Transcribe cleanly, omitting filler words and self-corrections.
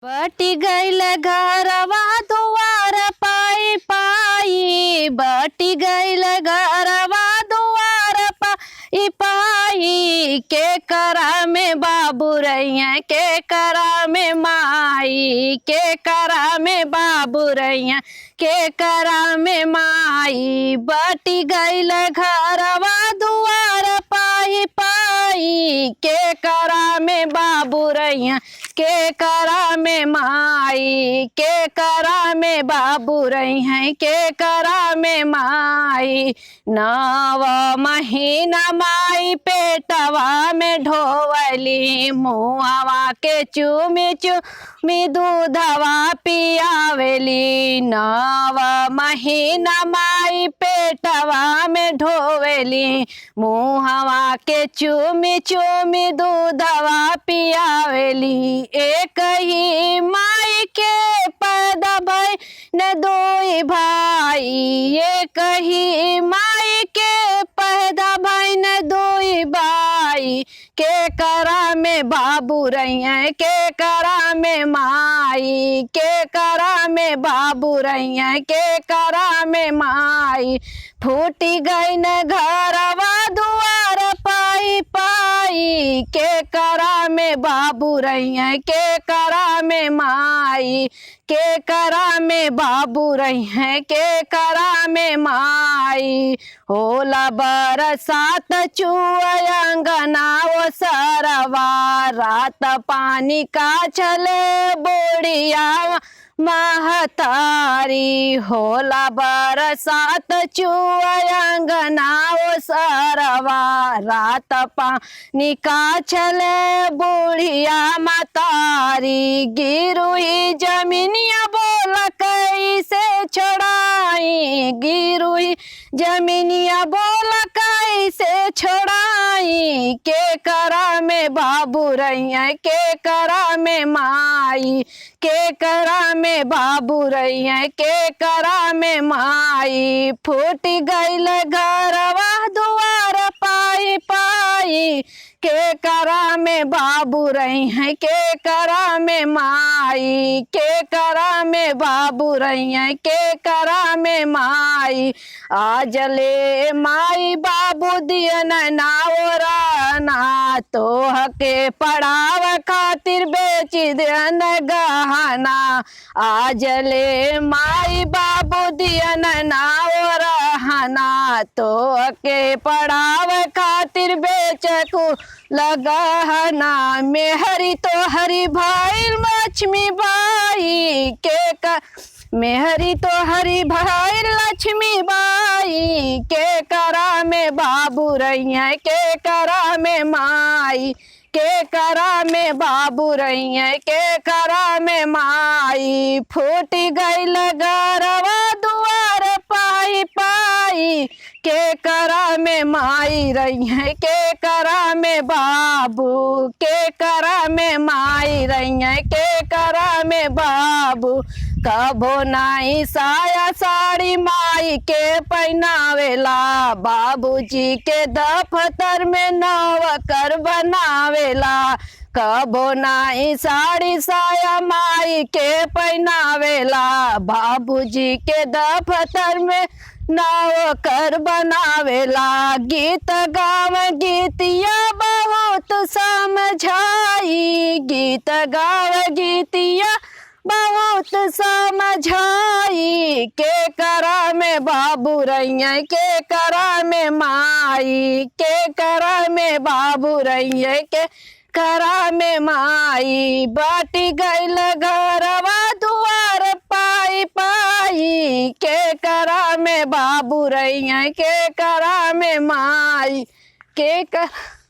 बटी गईल घरवा दुआर पाई पाई, बटी गईल घरवा दुआर पाई पाई। के करा में बाबू रैया, के करा में माई, के करा में बाबू रैया, के करा में माई। बटी गईल घरवा दुआर पाई पाई, के करा में बाबू रैया, के करा में माई, के करा में बाबू रही हैं, के करा में माई। नव महीना माई पेटवा में ढोवली, मुहवा के चूमी चूमी दूधवा पियावेली। नव महीना माई पेटवा में ढोवली, मुहवा के चूमी चूमी दूधवा पियावेली। एक ही माई के पैदा भई न दोई भाई, एक ही माई के पैदा भई न दोई भाई। के करा में बाबू रैया, के करा में माई, के करा में बाबू रैया, के करा में माई। फूटी गई न घरवा दुआर पाई पाई, के करा में बाबू रैया, के करा में माई, के करा में बाबू रैया, के करा में माई। होला बरसात चुआ अंगना वो सरवा, रात पानी का चले बोड़िया महतारी। होला बरसात चुआ अंगना वो सरवा, रात पानी का चले बुढ़िया महतारी। गिरुही जमीनिया बोल कैसे छोड़ाई, गिरुही जमीनिया बोल कैसे छोड़ाई। के करा में बाबू रैया, के करा में माई, के करा में बाबू रैया, के करा में माई। फूट गईल घरवा दुआर पाई पाई, के करा में बाबू रैया, के करा में माई, के करा में बाबू रैया, के करा में माई। आज ले माई बाबू दियन नावराना, तोह के पढ़ाव खातिर बेच दियन गहना। आज ले माई बाबू दियन नावराना, तोह के पढ़ाव खातिर बेच को लगहना। मेहरी तो हरी भाई लक्ष्मी बाई, के मेहरी तो हरी भाई लक्ष्मी बाई। के करा में बाबू रैया, के करा में माई, के करा में बाबू रैया, के करा में माई। फूट गईल घरवा दुआर पाई पाई, के करा में माई रैया, के करा में बाबू, के करा में माई रैया, के करा में बाबू। कबो नाई साया साड़ी माई के पहनावेला, बाबूजी के दफ्तर में नौकर बनावेला। कबो नाई साड़ी साया माई के पहनावेला, बाबूजी के दफ्तर में नौकर बनावेला। गीत गाव गीतिया बहुत समझाई, गीत गाव गीतिया बहुत समझाई। के करा में बाबू रैया, के करा में माई, के करा में बाबू रैया, के करा में माई। बाटी गईल घरवा दुआर पाई पाई, के करा में बाबू रैया, के करा में माई, के कर